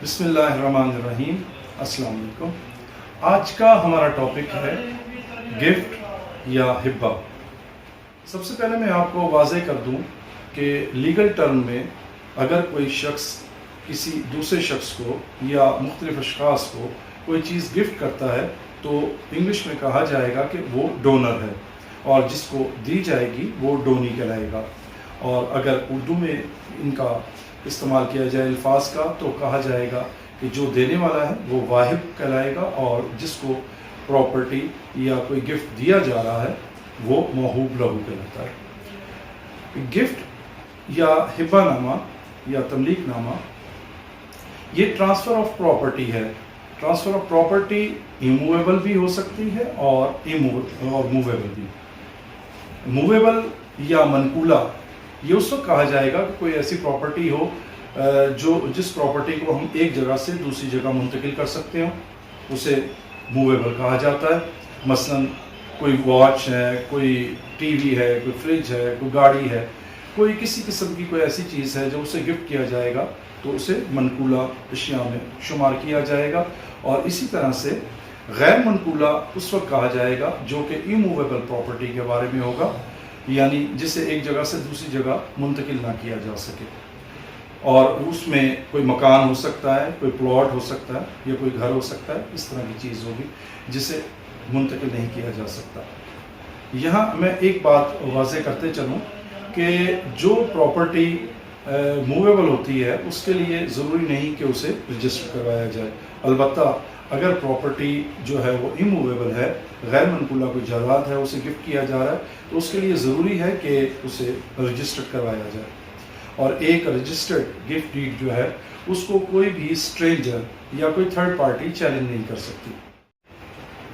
بسم اللہ الرحمن الرحیم. السلام علیکم. آج کا ہمارا ٹاپک ہے گفٹ یا ہبہ. سب سے پہلے میں آپ کو واضح کر دوں کہ لیگل ٹرم میں اگر کوئی شخص کسی دوسرے شخص کو یا مختلف اشخاص کو کوئی چیز گفٹ کرتا ہے تو انگلش میں کہا جائے گا کہ وہ ڈونر ہے، اور جس کو دی جائے گی وہ ڈونی کہلائے گا. اور اگر اردو میں ان کا استعمال کیا جائے الفاظ کا تو کہا جائے گا کہ جو دینے والا ہے وہ واہب کہلائے گا، اور جس کو پراپرٹی یا کوئی گفٹ دیا جا رہا ہے وہ موہوب لہو کہلاتا ہے. گفٹ یا ہبہ نامہ یا تملیک نامہ یہ ٹرانسفر آف پراپرٹی ہے. ٹرانسفر آف پراپرٹی ایموویبل بھی ہو سکتی ہے اور موویبل بھی. موویبل یا منقولہ یہ اس وقت کہا جائے گا کہ کوئی ایسی پراپرٹی ہو جس پراپرٹی کو ہم ایک جگہ سے دوسری جگہ منتقل کر سکتے ہوں، اسے موویبل کہا جاتا ہے. مثلا کوئی واچ ہے، کوئی ٹی وی ہے، کوئی فریج ہے، کوئی گاڑی ہے، کوئی کسی قسم کی کوئی ایسی چیز ہے جو اسے گفٹ کیا جائے گا تو اسے منقولہ اشیاء میں شمار کیا جائے گا. اور اسی طرح سے غیر منقولہ اس وقت کہا جائے گا جو کہ ایموویبل پراپرٹی کے بارے میں ہوگا، یعنی جسے ایک جگہ سے دوسری جگہ منتقل نہ کیا جا سکے. اور اس میں کوئی مکان ہو سکتا ہے، کوئی پلاٹ ہو سکتا ہے، یا کوئی گھر ہو سکتا ہے. اس طرح کی چیز ہوگی جسے منتقل نہیں کیا جا سکتا. یہاں میں ایک بات واضح کرتے چلوں کہ جو پراپرٹی موویبل ہوتی ہے اس کے لیے ضروری نہیں کہ اسے رجسٹر کروایا جائے. البتہ اگر پراپرٹی جو ہے وہ ایموویبل ہے، غیر منقولہ کوئی جائیداد ہے، اسے گفٹ کیا جا رہا ہے تو اس کے لیے ضروری ہے کہ اسے رجسٹر کروایا جائے. اور ایک رجسٹرڈ گفٹ ڈیڈ جو ہے اس کو کوئی بھی اسٹرینجر یا کوئی تھرڈ پارٹی چیلنج نہیں کر سکتی.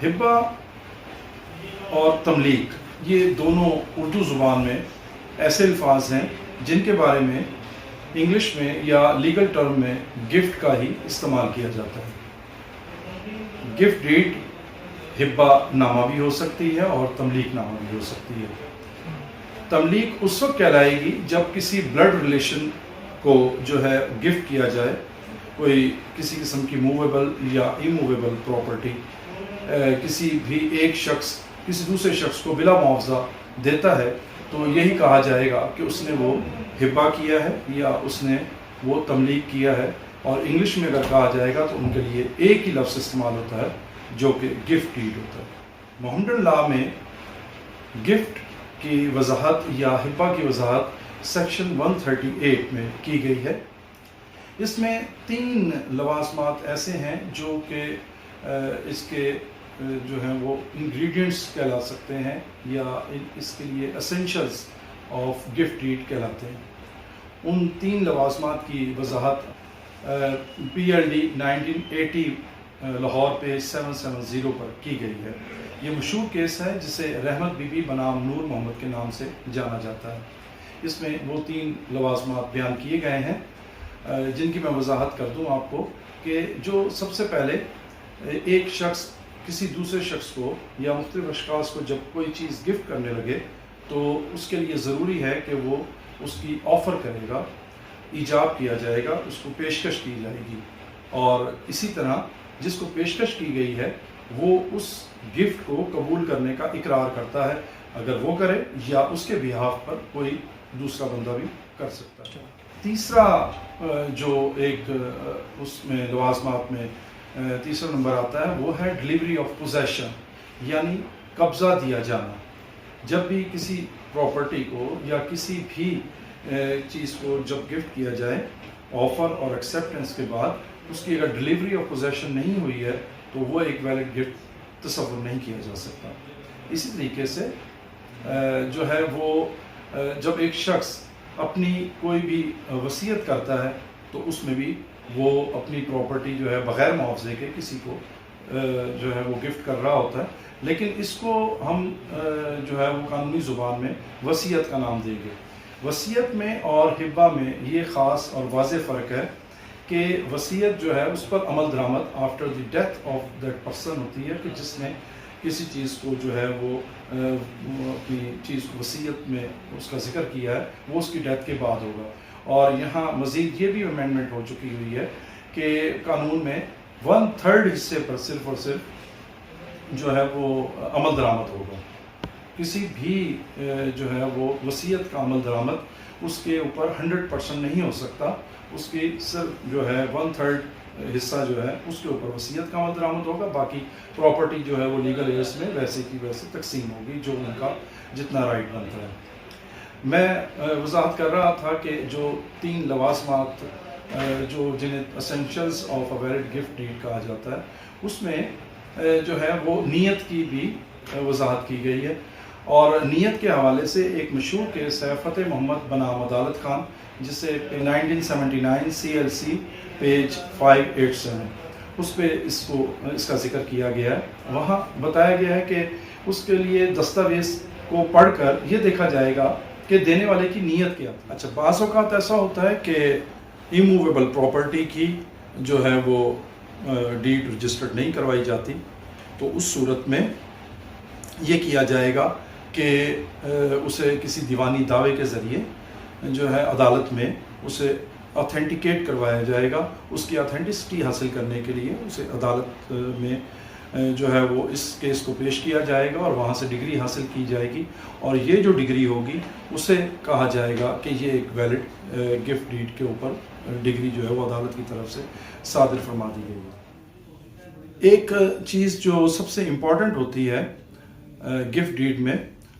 ہبہ اور تملیک یہ دونوں اردو زبان میں ایسے الفاظ ہیں جن کے بارے میں انگلش میں یا لیگل ٹرم میں گفٹ کا ہی استعمال کیا جاتا ہے. گفٹ ڈیڈ ہبہ نامہ بھی ہو سکتی ہے اور تملیک نامہ بھی ہو سکتی ہے. تملیک اس وقت کہلائے گی جب کسی بلڈ ریلیشن کو جو ہے گفٹ کیا جائے، کوئی کسی قسم کی موویبل یا ایموویبل پراپرٹی کسی بھی ایک شخص کسی دوسرے شخص کو بلا معاوضہ دیتا ہے تو یہی کہا جائے گا کہ اس نے وہ ہبہ کیا ہے یا اس نے وہ تملیک کیا ہے. اور انگلش میں اگر کہا جائے گا تو ان کے لیے ایک ہی لفظ استعمال ہوتا ہے جو کہ گفٹ ڈیڈ ہوتا ہے. محمدن لاء میں گفٹ کی وضاحت یا ہبہ کی وضاحت سیکشن 138 میں کی گئی ہے. اس میں 3 لوازمات ایسے ہیں جو کہ اس کے جو ہیں وہ انگریڈینٹس کہلا سکتے ہیں یا اس کے لیے اسینشلز آف گفٹ ڈیڈ کہلاتے ہیں. ان 3 لوازمات کی وضاحت PLD 1980 لاہور پیج 770 پر کی گئی ہے. یہ مشہور کیس ہے جسے رحمت بی بی بنام نور محمد کے نام سے جانا جاتا ہے. اس میں وہ 3 لوازمات بیان کیے گئے ہیں جن کی میں وضاحت کر دوں آپ کو کہ جو سب سے پہلے ایک شخص کسی دوسرے شخص کو یا مختلف اشخاص کو جب کوئی چیز گفٹ کرنے لگے تو اس کے لیے ضروری ہے کہ وہ اس کی آفر کرے گا، ایجاب کیا جائے گا، اس کو پیشکش کی جائے گی. اور اسی طرح جس کو پیشکش کی گئی ہے وہ اس گفٹ کو قبول کرنے کا اقرار کرتا ہے، اگر وہ کرے یا اس کے بیہاف پر کوئی دوسرا بندہ بھی کر سکتا ہے. تیسرا جو ایک اس میں لوازمات میں تیسرا نمبر آتا ہے وہ ہے ڈلیوری آف پوزیشن، یعنی قبضہ دیا جانا. جب بھی کسی پراپرٹی کو یا کسی بھی چیز کو جب گفٹ کیا جائے آفر اور ایکسیپٹنس کے بعد اس کی اگر ڈلیوری آف پوزیشن نہیں ہوئی ہے تو وہ ایک ویلڈ گفٹ تصور نہیں کیا جا سکتا. اسی طریقے سے جو ہے وہ جب ایک شخص اپنی کوئی بھی وصیت کرتا ہے تو اس میں بھی وہ اپنی پراپرٹی جو ہے بغیر معاوضے کے کسی کو جو ہے وہ گفٹ کر رہا ہوتا ہے. لیکن اس کو ہم جو ہے وہ قانونی زبان میں وصیت کا نام دیں گے. وصیت میں اور ہبہ میں یہ خاص اور واضح فرق ہے کہ وصیت جو ہے اس پر عمل درآمد after the death of that person ہوتی ہے کہ جس نے کسی چیز کو جو ہے وہ اپنی چیز کو وصیت میں اس کا ذکر کیا ہے وہ اس کی ڈیتھ کے بعد ہوگا. اور یہاں مزید یہ بھی امینڈمنٹ ہو چکی ہوئی ہے کہ قانون میں 1/3 حصے پر صرف اور صرف جو ہے وہ عمل درآمد ہوگا. کسی بھی جو ہے وہ وصیت کا عمل درآمد اس کے اوپر 100% نہیں ہو سکتا. اس کی صرف جو ہے 1/3 حصہ جو ہے اس کے اوپر وصیت کا عمل درآمد ہوگا. باقی پراپرٹی جو ہے وہ لیگل ایئرس میں ویسے کی ویسے تقسیم ہوگی جو ان کا جتنا رائٹ بنتا ہے. میں وضاحت کر رہا تھا کہ جو 3 لوازمات جو جنہیں essentials of a valid gift deed کہا جاتا ہے اس میں جو ہے وہ نیت کی بھی وضاحت کی گئی ہے. اور نیت کے حوالے سے ایک مشہور کیس ہے فتح محمد بنام عدالت خان جسے 1979 CLC پیج 587 اس پہ اس کا ذکر کیا گیا ہے. وہاں بتایا گیا ہے کہ اس کے لیے دستاویز کو پڑھ کر یہ دیکھا جائے گا کہ دینے والے کی نیت کیا. اچھا بعض اوقات ایسا ہوتا ہے کہ ایموویبل پراپرٹی کی جو ہے وہ ڈیڈ رجسٹرڈ نہیں کروائی جاتی تو اس صورت میں یہ کیا جائے گا کہ اسے کسی دیوانی دعوے کے ذریعے جو ہے عدالت میں اسے آتھینٹیکیٹ کروایا جائے گا. اس کی آتھینٹسٹی حاصل کرنے کے لیے اسے عدالت میں جو ہے وہ اس کیس کو پیش کیا جائے گا اور وہاں سے ڈگری حاصل کی جائے گی اور یہ جو ڈگری ہوگی اسے کہا جائے گا کہ یہ ایک ویلڈ گفٹ ڈیڈ کے اوپر ڈگری جو ہے وہ عدالت کی طرف سے صادر فرما دی گئی ہے. ایک چیز جو سب سے امپورٹنٹ ہوتی ہے گفٹ ڈیڈ میں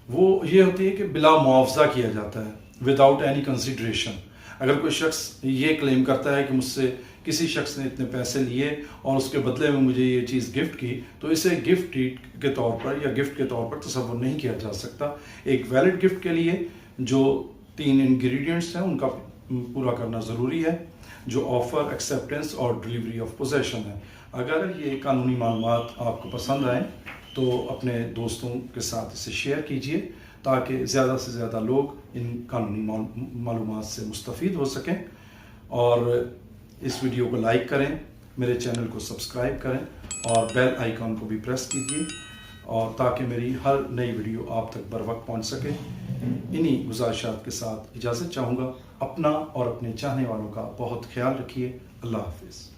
وہ یہ ہوتی ہے کہ بلا معاوضہ کیا جاتا ہے وداؤٹ اینی کنسیڈریشن. اگر کوئی شخص یہ کلیم کرتا ہے کہ مجھ سے کسی شخص نے اتنے پیسے لیے اور اس کے بدلے میں مجھے یہ چیز گفٹ کی تو اسے گفٹ ڈیڈ کے طور پر یا گفٹ کے طور پر تصور نہیں کیا جا سکتا. ایک ویلڈ گفٹ کے لیے جو 3 انگریڈینٹس ہیں ان کا پورا کرنا ضروری ہے جو آفر، ایکسیپٹنس اور ڈلیوری آف پوزیشن ہے. اگر یہ قانونی معلومات آپ کو پسند آئیں تو اپنے دوستوں کے ساتھ اسے شیئر کیجئے تاکہ زیادہ سے زیادہ لوگ ان قانونی معلومات سے مستفید ہو سکیں. اور اس ویڈیو کو لائک کریں، میرے چینل کو سبسکرائب کریں اور بیل آئیکن کو بھی پریس کیجئے اور تاکہ میری ہر نئی ویڈیو آپ تک بر وقت پہنچ سکے. انہی گزارشات کے ساتھ اجازت چاہوں گا. اپنا اور اپنے چاہنے والوں کا بہت خیال رکھیے. اللہ حافظ.